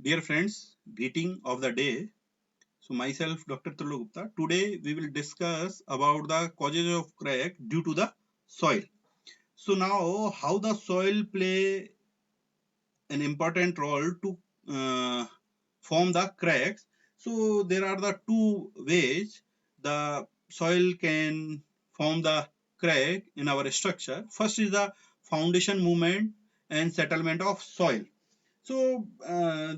Dear friends, greeting of the day. So myself, Dr. Trullo Gupta. Today we will discuss about the causes of crack due to the soil. So now, how the soil play an important role to form the cracks. So there are the two ways the soil can form the crack in our structure. First is the foundation movement and settlement of soil. So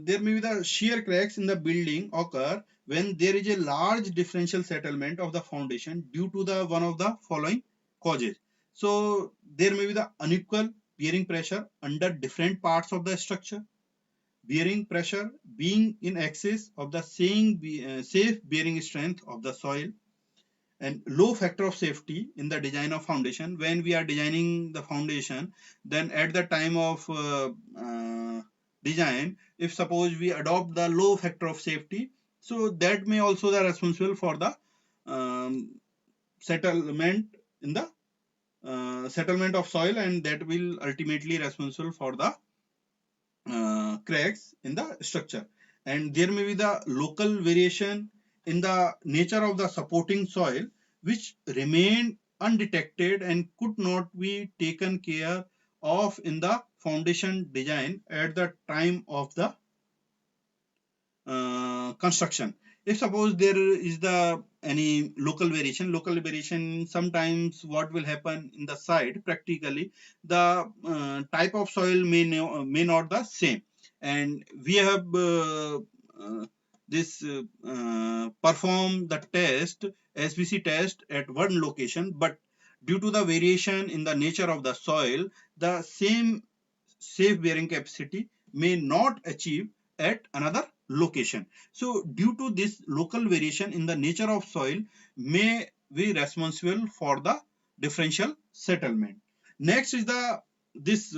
there may be the shear cracks in the building occur when there is a large differential settlement of the foundation due to the one of the following causes. So there may be the unequal bearing pressure under different parts of the structure, bearing pressure being in excess of the safe bearing strength of the soil, and low factor of safety in the design of foundation. When we are designing the foundation, then at the time of design, if suppose we adopt the low factor of safety, so that may also be responsible for the settlement in the settlement of soil, and that will ultimately responsible for the cracks in the structure. And there may be the local variation in the nature of the supporting soil which remain undetected and could not be taken care of in the foundation design at the time of the construction. If suppose there is the any local variation, sometimes what will happen in the site practically, the type of soil may not the same, and we have this perform the test, SBC test at one location, but due to the variation in the nature of the soil, the same safe bearing capacity may not achieve at another location. So due to this local variation in the nature of soil may be responsible for the differential settlement. Next is the this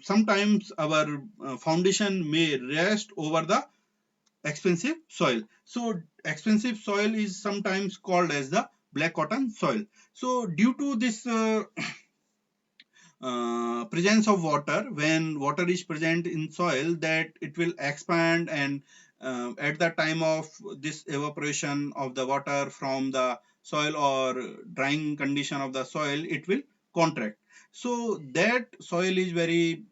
sometimes our foundation may rest over the expensive soil. So expensive soil is sometimes called as the black cotton soil. So due to this presence of water, when water is present in soil, that it will expand, and at the time of this evaporation of the water from the soil or drying condition of the soil, it will contract. So that soil is very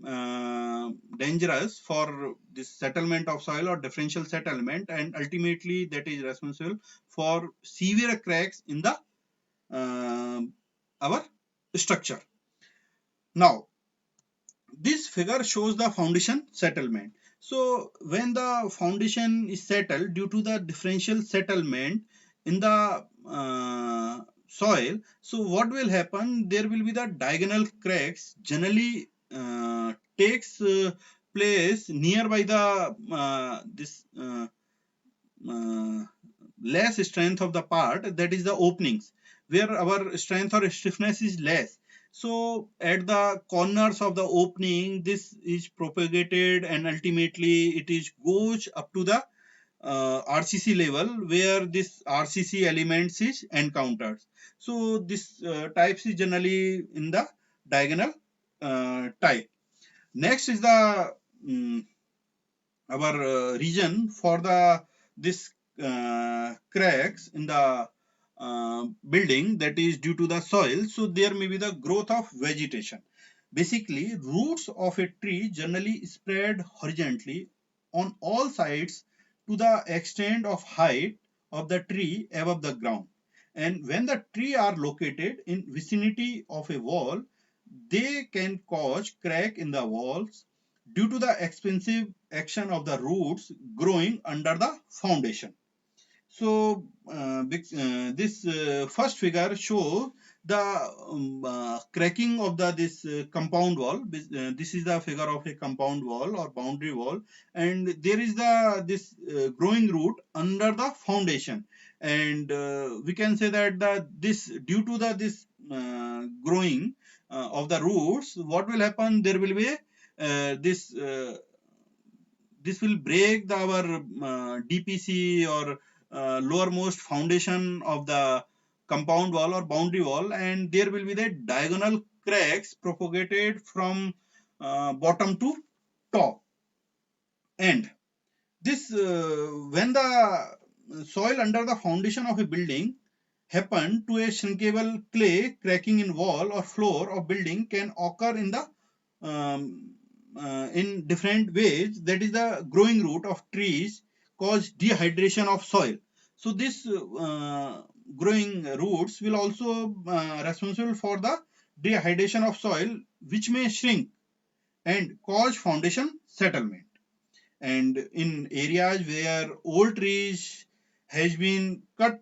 dangerous for this settlement of soil or differential settlement, and ultimately that is responsible for severe cracks in the our structure. Now this figure shows the foundation settlement. So when the foundation is settled due to the differential settlement in the soil, so what will happen? There will be the diagonal cracks generally takes place nearby the this uh, less strength of the part, that is the openings where our strength or stiffness is less. So at the corners of the opening, this is propagated, and ultimately it is goes up to the RCC level where this RCC elements is encountered. So this types is generally in the diagonal type. Next is the our region for the this cracks in the building, that is due to the soil. So there may be the growth of vegetation. Basically, roots of a tree generally spread horizontally on all sides to the extent of height of the tree above the ground. And when the tree are located in vicinity of a wall, they can cause crack in the walls due to the expensive action of the roots growing under the foundation. So this first figure shows the cracking of the this compound wall. This is the figure of a compound wall or boundary wall, and there is the this growing root under the foundation, and we can say that this due to the this growing of the roots, what will happen? There will be this will break our DPC or lowermost foundation of the compound wall or boundary wall, and there will be the diagonal cracks propagated from bottom to top end. This when the soil under the foundation of a building happen to a shrinkable clay cracking in wall or floor of building can occur um, in different ways. That is the growing root of trees cause dehydration of soil. So this growing roots will also responsible for the dehydration of soil, which may shrink and cause foundation settlement. And in areas where old trees has been cut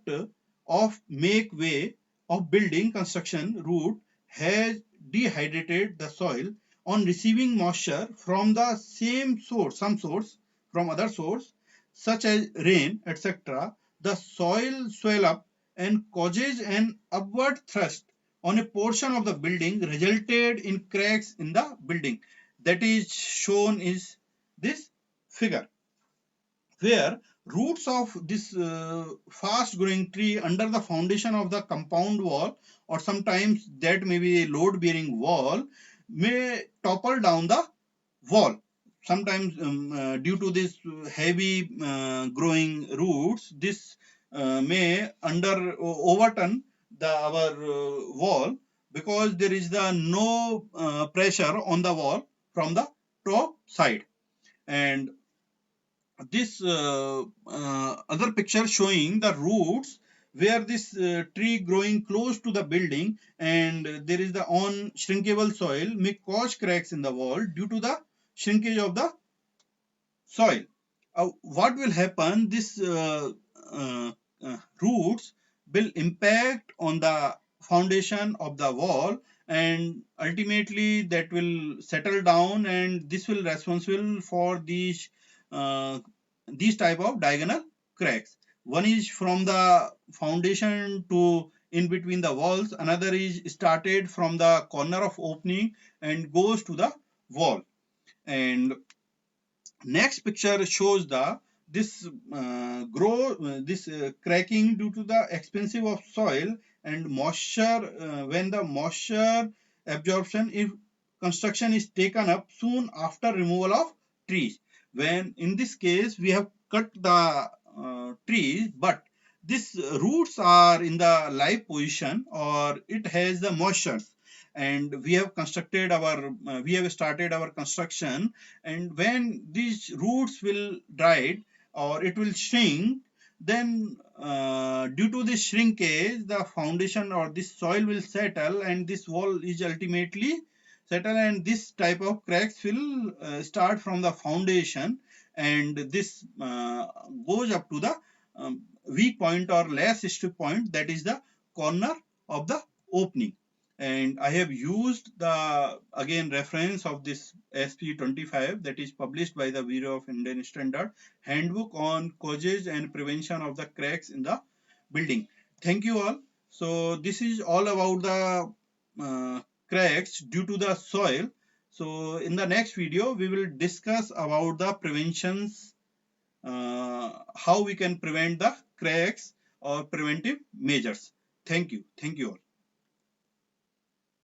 off make way of building construction root has dehydrated the soil on receiving moisture from the same source, some source from other source such as rain, etc. The soil swell up and causes an upward thrust on a portion of the building, resulted in cracks in the building. That is shown is this figure, where roots of this fast growing tree under the foundation of the compound wall, or sometimes that may be a load bearing wall, may topple down the wall. Sometimes due to this heavy growing roots, this may overturn the our wall, because there is the no pressure on the wall from the top side. And this other picture showing the roots where this tree growing close to the building, and there is the on shrinkable soil may cause cracks in the wall due to the shrinkage of the soil. What will happen, this uh, roots will impact on the foundation of the wall, and ultimately that will settle down, and this will responsible for these type of diagonal cracks. One is from the foundation to in between the walls, another is started from the corner of opening and goes to the wall. And next picture shows the this cracking due to the expansive of soil and moisture, when the moisture absorption if construction is taken up soon after removal of trees. When in this case we have cut the trees, but these roots are in the live position, or it has the moisture, and we have started our construction. And when these roots will dried or it will shrink, then due to this shrinkage the foundation or this soil will settle, and this wall is ultimately settle, and this type of cracks will start from the foundation, and this goes up to the weak point or less strip point, that is the corner of the opening. And I have used the again reference of this SP25, that is published by the Bureau of Indian Standard Handbook on Causes and Prevention of the Cracks in the Building. Thank you all. So this is all about the cracks due to the soil. So in the next video we will discuss about the preventions, how we can prevent the cracks or preventive measures. Thank you all.